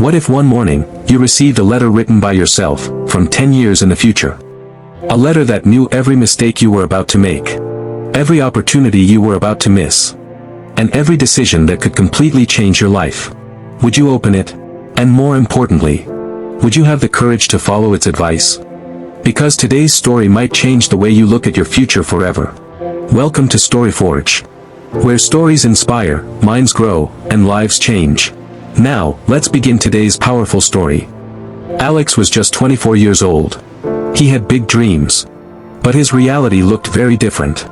What if one morning, you received a letter written by yourself, from 10 years in the future? A letter that knew every mistake you were about to make, every opportunity you were about to miss, and every decision that could completely change your life. Would you open it? And more importantly, would you have the courage to follow its advice? Because today's story might change the way you look at your future forever. Welcome to StoryForge, where stories inspire, minds grow, and lives change. Now, let's begin today's powerful story. Alex was just 24 years old. He had big dreams, but his reality looked very different.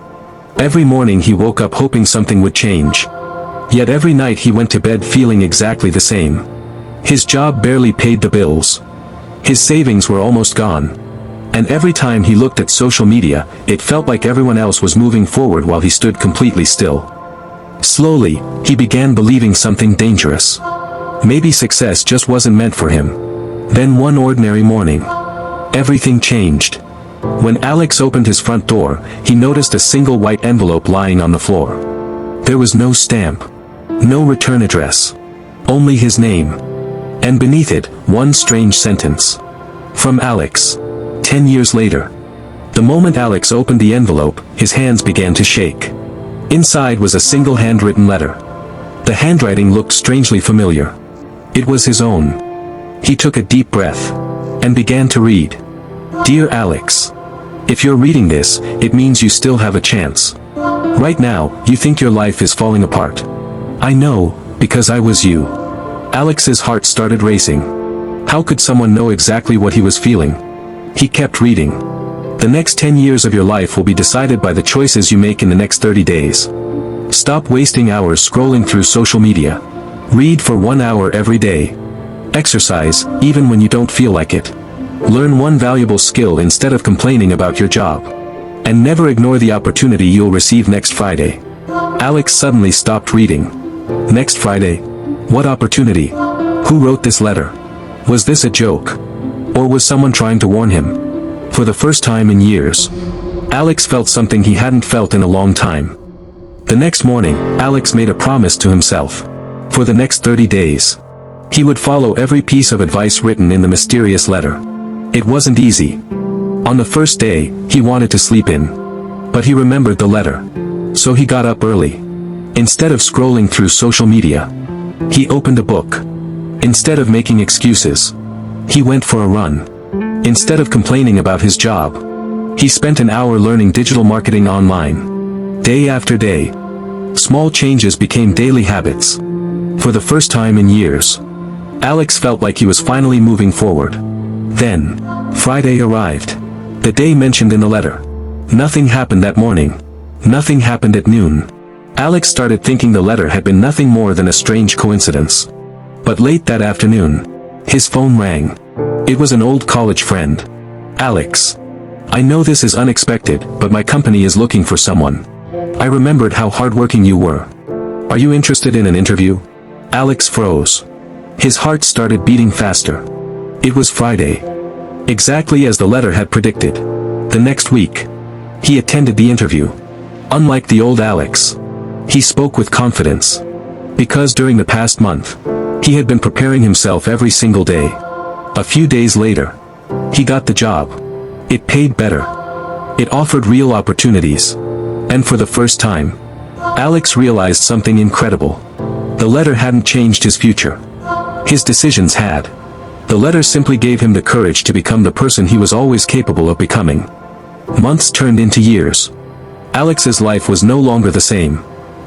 Every morning he woke up hoping something would change. Yet every night he went to bed feeling exactly the same. His job barely paid the bills. His savings were almost gone. And every time he looked at social media, it felt like everyone else was moving forward while he stood completely still. Slowly, he began believing something dangerous. Maybe success just wasn't meant for him. Then one ordinary morning, everything changed. When Alex opened his front door, he noticed a single white envelope lying on the floor. There was no stamp, no return address, only his name. And beneath it, one strange sentence. From Alex. 10 years later. The moment Alex opened the envelope, his hands began to shake. Inside was a single handwritten letter. The handwriting looked strangely familiar. It was his own. He took a deep breath and began to read. Dear Alex, if you're reading this, it means you still have a chance. Right now, you think your life is falling apart. I know, because I was you. Alex's heart started racing. How could someone know exactly what he was feeling? He kept reading. The next 10 years of your life will be decided by the choices you make in the next 30 days. Stop wasting hours scrolling through social media. Read for 1 hour every day. Exercise, even when you don't feel like it. Learn one valuable skill instead of complaining about your job. And never ignore the opportunity you'll receive next Friday. Alex suddenly stopped reading. Next Friday? What opportunity? Who wrote this letter? Was this a joke? Or was someone trying to warn him? For the first time in years, Alex felt something he hadn't felt in a long time. The next morning, Alex made a promise to himself. For the next 30 days, he would follow every piece of advice written in the mysterious letter. It wasn't easy. On the first day, he wanted to sleep in. But he remembered the letter. So he got up early. Instead of scrolling through social media, he opened a book. Instead of making excuses, he went for a run. Instead of complaining about his job, he spent an hour learning digital marketing online. Day after day, small changes became daily habits. For the first time in years, Alex felt like he was finally moving forward. Then, Friday arrived. The day mentioned in the letter. Nothing happened that morning. Nothing happened at noon. Alex started thinking the letter had been nothing more than a strange coincidence. But late that afternoon, his phone rang. It was an old college friend. Alex. I know this is unexpected, but my company is looking for someone. I remembered how hardworking you were. Are you interested in an interview? Alex froze. His heart started beating faster. It was Friday. Exactly as the letter had predicted. The next week, he attended the interview. Unlike the old Alex, he spoke with confidence. Because during the past month, he had been preparing himself every single day. A few days later, he got the job. It paid better. It offered real opportunities. And for the first time, Alex realized something incredible. The letter hadn't changed his future. His decisions had. The letter simply gave him the courage to become the person he was always capable of becoming. Months turned into years. Alex's life was no longer the same.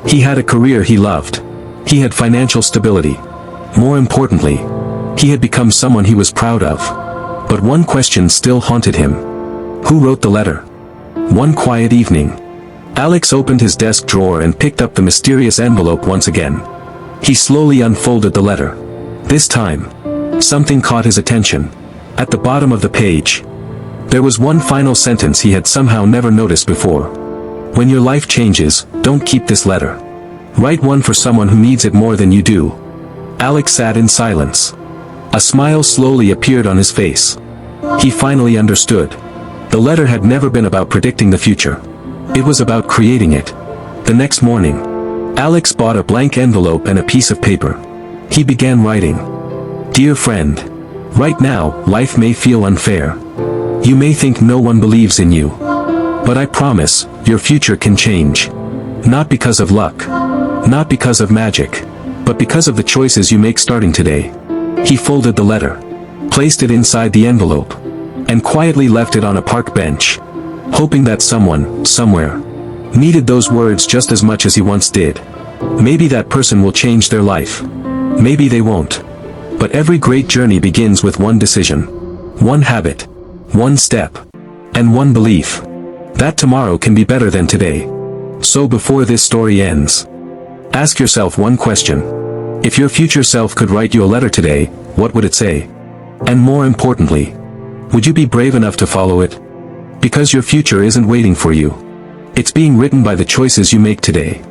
He had a career he loved. He had financial stability. More importantly, he had become someone he was proud of. But one question still haunted him. Who wrote the letter? One quiet evening, Alex opened his desk drawer and picked up the mysterious envelope once again. He slowly unfolded the letter. This time, something caught his attention. At the bottom of the page, there was one final sentence he had somehow never noticed before. When your life changes, don't keep this letter. Write one for someone who needs it more than you do. Alex sat in silence. A smile slowly appeared on his face. He finally understood. The letter had never been about predicting the future. It was about creating it. The next morning, Alex bought a blank envelope and a piece of paper. He began writing. Dear friend, right now, life may feel unfair. You may think no one believes in you. But I promise, your future can change. Not because of luck. Not because of magic. But because of the choices you make starting today. He folded the letter, placed it inside the envelope, and quietly left it on a park bench, hoping that someone, somewhere, needed those words just as much as he once did. Maybe that person will change their life. Maybe they won't. But every great journey begins with one decision. One habit. One step. And one belief. That tomorrow can be better than today. So before this story ends, ask yourself one question. If your future self could write you a letter today, what would it say? And more importantly, would you be brave enough to follow it? Because your future isn't waiting for you. It's being written by the choices you make today.